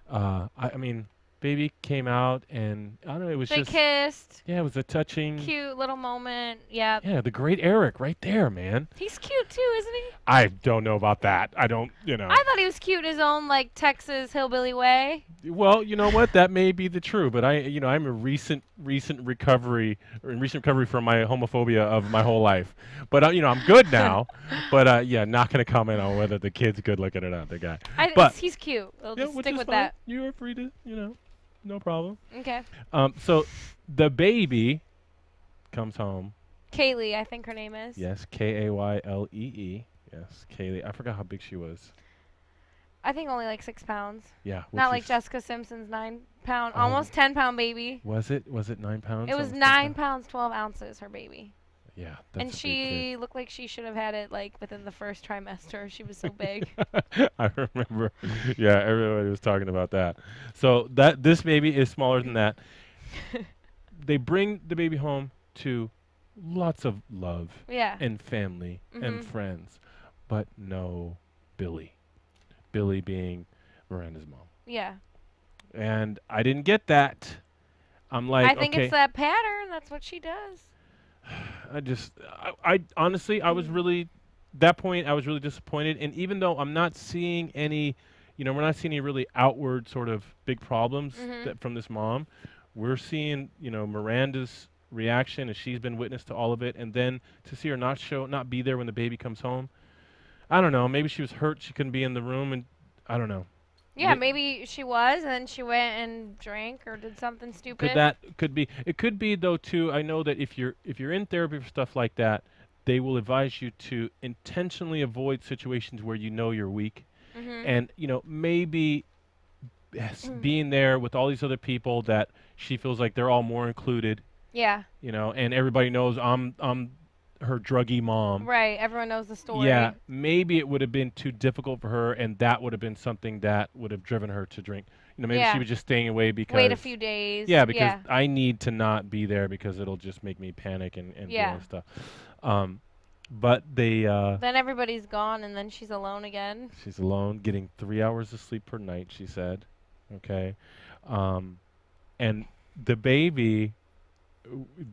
I mean. Baby came out, and I don't know, it was they kissed. Yeah, it was a touching, cute little moment. Yeah. Yeah, the Great Eric right there, man. He's cute too, isn't he? I don't know about that. I don't, I thought he was cute in his own like Texas hillbilly way. Well, you know what? That may be the true, but I'm a recent recovery from my homophobia of my whole life. But I'm good now. But not gonna comment on whether the kid's good looking or not. The guy. But he's cute. We'll just stick with that. You are free to, no problem. Okay. So the baby comes home. Kaylee, I think her name is. Yes, Kaylee. Yes, Kaylee. I forgot how big she was. I think only like 6 pounds. Yeah. Not like Jessica Simpson's 9-pound, almost 10-pound baby. Was it 9 pounds? It was 9 pounds 12 ounces. Her baby. Yeah. That's and she looked like she should have had it like within the first trimester. She was so big. I remember. Yeah, everybody was talking about that. So this baby is smaller than that. They bring the baby home to lots of love and family and friends, but no Billy. Billy being Miranda's mom. Yeah. And I didn't get that. I'm like, I think it's that pattern. That's what she does. I honestly, I was really, that point, I was really disappointed. And even though I'm not seeing any, we're not seeing any really outward sort of big problems from this mom, we're seeing, Miranda's reaction as she's been witness to all of it. And then to see her not be there when the baby comes home. I don't know. Maybe she was hurt. She couldn't be in the room. And I don't know. Yeah, maybe she was, and then she went and drank or did something stupid. Could be. It could be though too. I know that if you're in therapy for stuff like that, they will advise you to intentionally avoid situations where you're weak, and maybe being there with all these other people that she feels like they're all more included. Yeah. And everybody knows I'm her druggy mom. Right. Everyone knows the story. Yeah. Maybe it would have been too difficult for her, and that would have been something that would have driven her to drink. Maybe she was just staying away because... Wait a few days. Yeah, because I need to not be there because it'll just make me panic and do all stuff. But they... then everybody's gone, and then she's alone again. She's alone, getting 3 hours of sleep per night, she said. Okay. And the baby,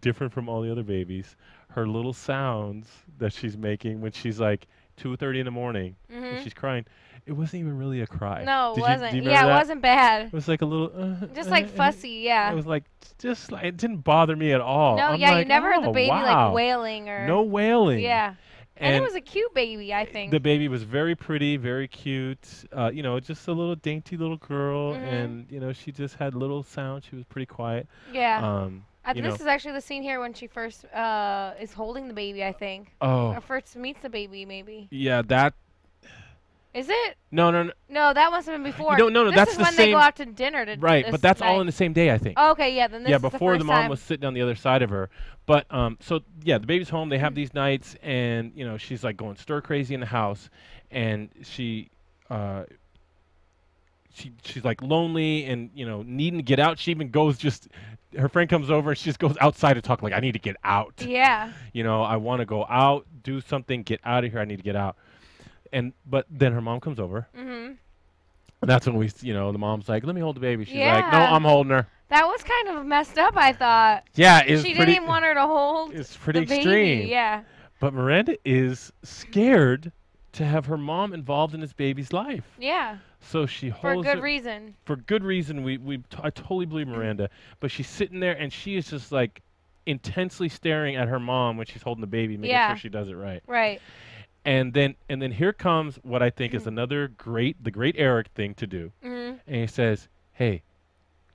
different from all the other babies, her little sounds that she's making when she's like 2:30 in the morning and she's crying, it wasn't even really a cry. No, it wasn't. It wasn't bad. It was like a little... just like fussy, yeah. It was like, it didn't bother me at all. No, I'm you never heard the baby wow. like wailing or... No wailing. Yeah. And it was a cute baby, I think. The baby was very pretty, very cute. You know, just a little dainty little girl, and you know, she just had little sound. She was pretty quiet. Yeah. This is actually the scene here when she first is holding the baby, I think. Oh. Or first meets the baby, maybe. Yeah, that. Is it? No. No, that must have been before. No, this that's is the when same. they go out to dinner. Right, but that's all in the same day, I think. Oh, okay, yeah, then this is before the mom time. was sitting on the other side of her. But so yeah, the baby's home. They have these nights, and you know, she's like going stir crazy in the house, and she's like lonely and you know needing to get out. She even goes her friend comes over and she just goes outside to talk like I need to get out. Yeah. You know, I want to go out, do something, get out of here. I need to get out. But then her mom comes over. And that's when the mom's like, let me hold the baby. She's like, no, I'm holding her. That was kind of messed up, I thought. Yeah, she didn't even want her to hold. It's pretty the extreme. Baby. Yeah. But Miranda is scared to have her mom involved in this baby's life. Yeah. So she holds for good her, reason. For good reason. I totally believe Miranda. But she's sitting there and she is just like intensely staring at her mom when she's holding the baby, making sure she does it right. Right. And then here comes what I think is the great Eric thing to do. And he says, hey,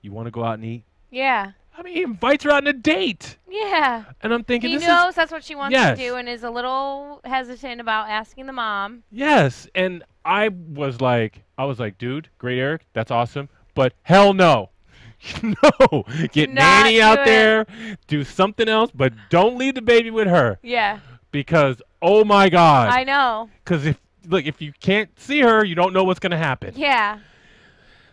you want to go out and eat? Yeah. I mean, he invites her out on a date. Yeah. And I'm thinking, he knows that's what she wants to do and is a little hesitant about asking the mom. Yes. And I was like, dude, great Eric, that's awesome. But hell no. No. Get Nanny out there, do something else, but don't leave the baby with her. Yeah. Because, oh my God. I know. Because if you can't see her, you don't know what's going to happen. Yeah.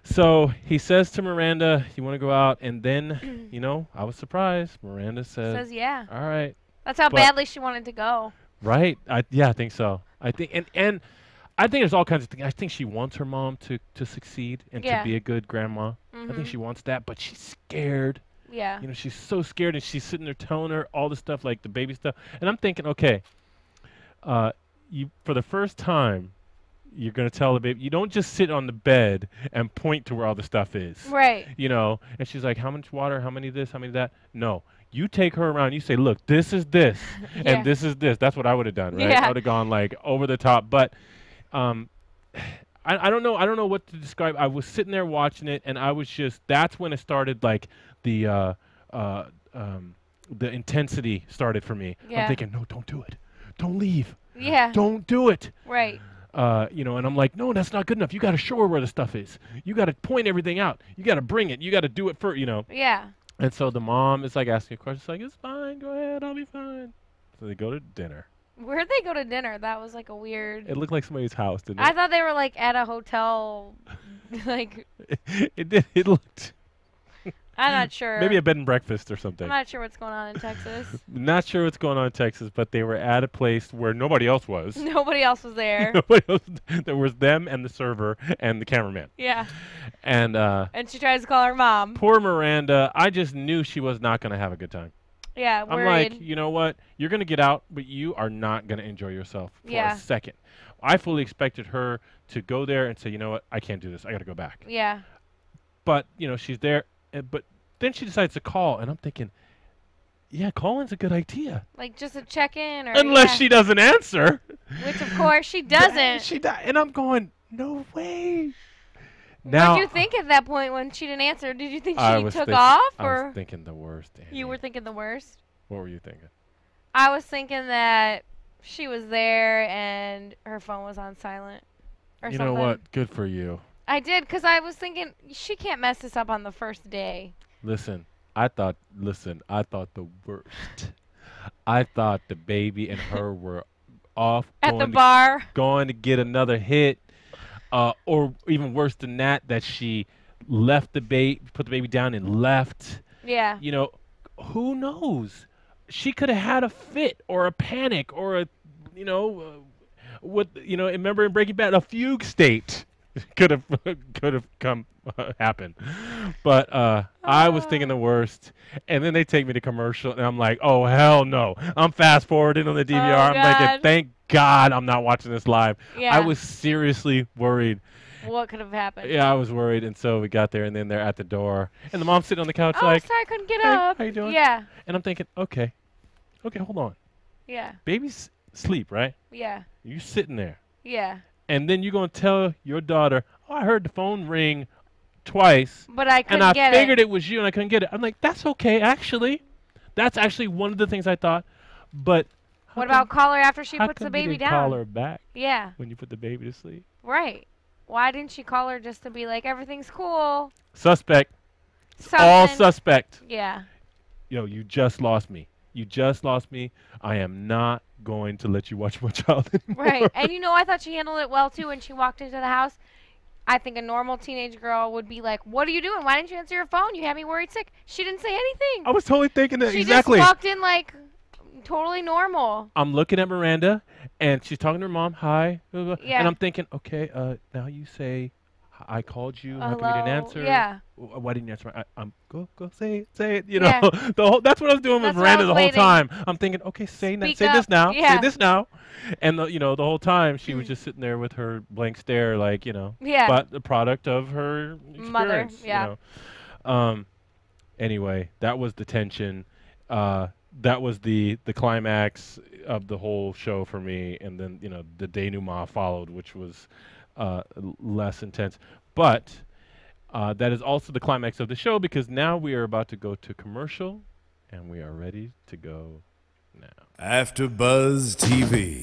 So he says to Miranda, you want to go out? And then, I was surprised. Miranda says yeah. All right. That's how badly she wanted to go. Right. I think so. I think, and I think there's all kinds of things. I think she wants her mom to succeed and to be a good grandma. I think she wants that, but she's scared. Yeah. She's so scared, and she's sitting there telling her all the stuff, like the baby stuff. And I'm thinking, okay, for the first time, you're going to tell the baby, you don't just sit on the bed and point to where all the stuff is. Right. And she's like, how much water, how many this, how many that? No. You take her around, you say, look, this is this, and this is this. That's what I would have done, right? I would have gone, like, over the top. But I don't know. I don't know what to describe. I was sitting there watching it, and I was that's when it started, like, the intensity started for me. Yeah. I'm thinking, no, don't do it. Don't leave. Yeah. Don't do it. Right. And I'm like, no, that's not good enough. You got to show her where the stuff is. You got to point everything out. You got to bring it. You got to do it for. Yeah. And so the mom is like asking a question. It's like, it's fine. Go ahead. I'll be fine. So they go to dinner. Where'd they go to dinner? That was like a weird. It looked like somebody's house, didn't it? I thought they were like at a hotel. Like. It did. It looked. I'm not sure. Maybe a bed and breakfast or something. I'm not sure what's going on in Texas. Not sure what's going on in Texas, but they were at a place where nobody else was. Nobody else was there. Nobody else. There was them and the server and the cameraman. Yeah. And she tries to call her mom. Poor Miranda. I just knew she was not going to have a good time. Yeah, worried. I'm like, you know what? You're going to get out, but you are not going to enjoy yourself for a second. I fully expected her to go there and say, you know what? I can't do this. I got to go back. Yeah. But, she's there. But then she decides to call, and I'm thinking, yeah, calling's a good idea. Like just a check-in, or unless she doesn't answer. Which of course she doesn't. And I'm going, no way. Now, what did you think at that point when she didn't answer? Did you think she took off, or? I was thinking the worst. Annie. You were thinking the worst. What were you thinking? I was thinking that she was there and her phone was on silent, or something. You know what? Good for you. I did, because I was thinking, she can't mess this up on the first day. Listen, I thought the worst. I thought the baby and her were off at the bar, going to get another hit, or even worse than that she left the baby, put the baby down and left. Yeah. Who knows? She could have had a fit or a panic or a, remember in Breaking Bad, a fugue state. could have happened, but I was thinking the worst, and then they take me to commercial, and I'm like, oh hell no! I'm fast forwarding on the DVR. I'm like, thank God I'm not watching this live. Yeah. I was seriously worried. What could have happened? Yeah, I was worried, and so we got there, and then they're at the door, and the mom's sitting on the couch sorry, I couldn't get up. How you doing? Yeah. And I'm thinking, okay, hold on. Yeah. Baby's sleep, right? Yeah. You sitting there. Yeah. And then you're going to tell your daughter, oh, I heard the phone ring twice. But I couldn't and I get figured it was you and I couldn't get it. I'm like, that's okay, actually. That's actually one of the things I thought. But what about call her after she puts the you baby didn't down? Call her back. Yeah. When you put the baby to sleep. Right. Why didn't she call her just to be like, everything's cool? Suspect. Something. All suspect. Yeah. Yo, you just lost me. You just lost me. I am not going to let you watch my child anymore. Right. And you know, I thought she handled it well, too, when she walked into the house. I think a normal teenage girl would be like, what are you doing? Why didn't you answer your phone? You had me worried sick. She didn't say anything. I was totally thinking that. She exactly. just walked in like totally normal. I'm looking at Miranda, and she's talking to her mom. Hi. Blah, blah, blah. Yeah. And I'm thinking, okay, now you say, I called you. How come you didn't answer? Yeah. Why didn't you answer? Go say it. You know, Yeah. That's what I was doing with Miranda the whole time. I'm thinking, okay, say this now. Yeah. Say this now. And the whole time she was just sitting there with her blank stare, like Yeah. but the product of her experience. Mother. Yeah. Anyway, that was the tension. That was the climax of the whole show for me, and then the denouement followed, which was less intense. But that is also the climax of the show, because now we are about to go to commercial, and we are ready to go now. AfterBuzz TV.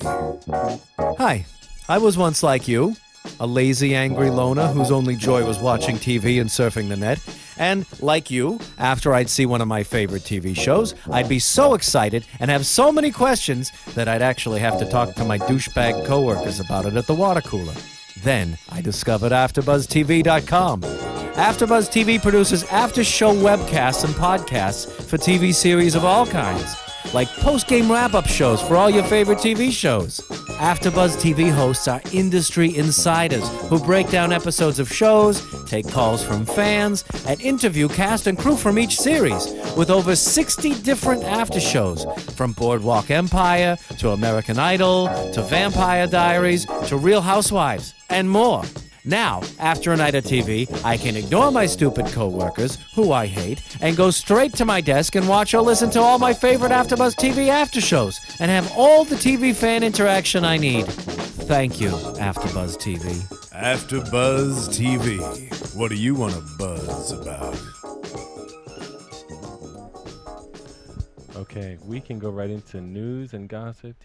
Hi, I was once like you, a lazy, angry loner whose only joy was watching TV and surfing the net. And, like you, after I'd see one of my favorite TV shows, I'd be so excited and have so many questions that I'd actually have to talk to my douchebag coworkers about it at the water cooler. Then I discovered AfterBuzzTV.com. AfterBuzz TV produces after-show webcasts and podcasts for TV series of all kinds, like post-game wrap-up shows for all your favorite TV shows. AfterBuzz TV hosts are industry insiders who break down episodes of shows, take calls from fans, and interview cast and crew from each series, with over 60 different after-shows, from Boardwalk Empire to American Idol to Vampire Diaries to Real Housewives, and more. Now, after a night of TV, I can ignore my stupid coworkers, who I hate, and go straight to my desk and watch or listen to all my favorite AfterBuzz TV after shows, and have all the TV fan interaction I need. Thank you, AfterBuzz TV. AfterBuzz TV. What do you want to buzz about? Okay, we can go right into news and gossip.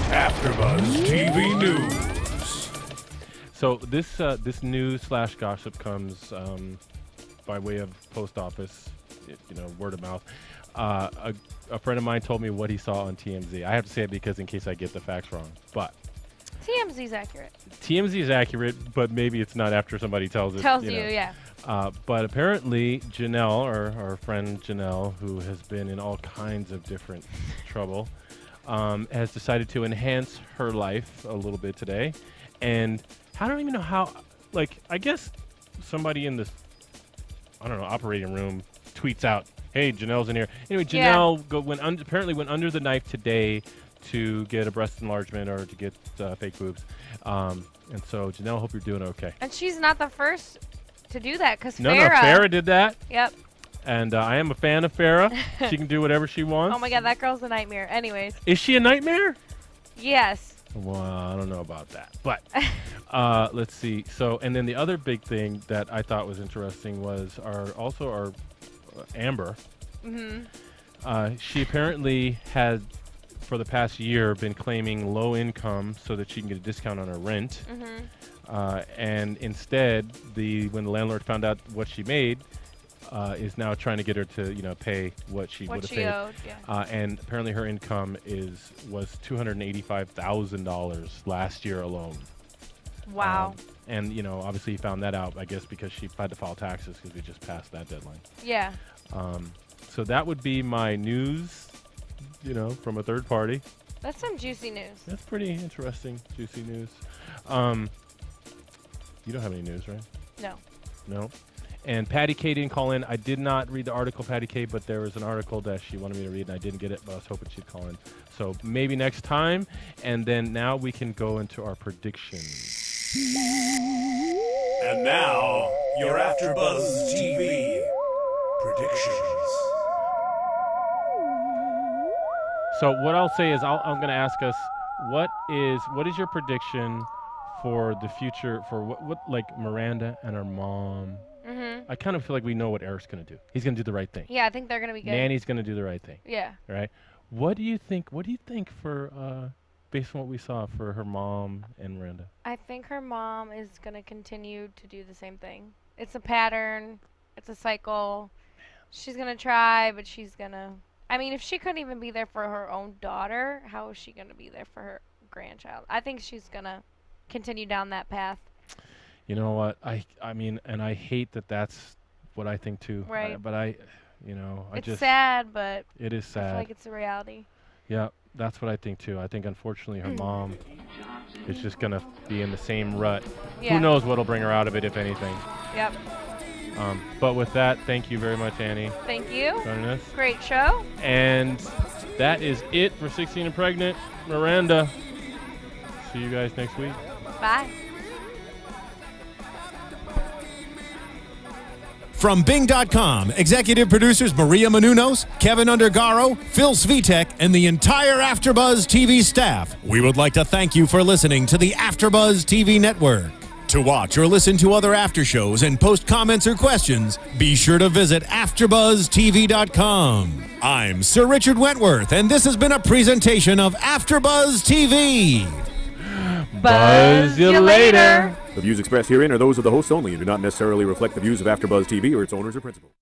AfterBuzz TV News. So this news / gossip comes by way of post office, word of mouth. A friend of mine told me what he saw on TMZ. I have to say it because in case I get the facts wrong. But TMZ's accurate. TMZ is accurate, but maybe it's not after somebody tells it. Yeah. But apparently Janelle, our friend Janelle, who has been in all kinds of different trouble, has decided to enhance her life a little bit today. And I don't even know how, I guess somebody in this, operating room tweets out, hey, Janelle's in here. Anyway, Janelle apparently went under the knife today to get a breast enlargement or to get fake boobs. And so, Janelle, hope you're doing okay. And she's not the first to do that, because Farrah did that. Yep. And I am a fan of Farrah. She can do whatever she wants. Oh, my God, that girl's a nightmare. Anyways. Is she a nightmare? Yes. Well, I don't know about that, but let's see. So, and then the other big thing that I thought was interesting was our Amber. Mm-hmm. She apparently had, for the past year, been claiming low income so that she can get a discount on her rent. Mm-hmm. And instead, when the landlord found out what she made, is now trying to get her to pay what she would have paid. Owed, yeah. And apparently her income was $285,000 last year alone. Wow. And obviously he found that out, I guess, because she had to file taxes because we just passed that deadline. Yeah. So that would be my news, from a third party. That's some juicy news. That's pretty interesting, juicy news. You don't have any news, right? No. No. And Patty K didn't call in. I did not read the article, Patty K, but there was an article that she wanted me to read, and I didn't get it, but I was hoping she'd call in. So maybe next time. And then now we can go into our predictions. And now, your AfterBuzz TV predictions. So what I'll say is I'm going to ask us what is your prediction for the future for what like Miranda and her mom. I kind of feel like we know what Eric's going to do. He's going to do the right thing. Yeah, I think they're going to be good. Nanny's going to do the right thing. Yeah. Right? What do you think for based on what we saw for her mom and Miranda? I think her mom is going to continue to do the same thing. It's a pattern. It's a cycle. She's going to try, but she's going to... I mean, if she couldn't even be there for her own daughter, how is she going to be there for her grandchild? I think she's going to continue down that path. You know what? I mean, and I hate that that's what I think too. Right. But I It's sad, but it is sad. I feel like it's a reality. Yeah, that's what I think too. I think unfortunately her mom is just gonna be in the same rut. Yeah. Who knows what'll bring her out of it, if anything. Yep. But with that, thank you very much, Annie. Thank you. Joining us. Great show. And that is it for 16 and Pregnant. Miranda. See you guys next week. Bye. From Bing.com, executive producers Maria Menounos, Kevin Undergaro, Phil Svitek, and the entire AfterBuzz TV staff, we would like to thank you for listening to the AfterBuzz TV network. To watch or listen to other after shows and post comments or questions, be sure to visit AfterBuzzTV.com. I'm Sir Richard Wentworth, and this has been a presentation of AfterBuzz TV. Buzz you later. The views expressed herein are those of the hosts only and do not necessarily reflect the views of AfterBuzz TV or its owners or principals.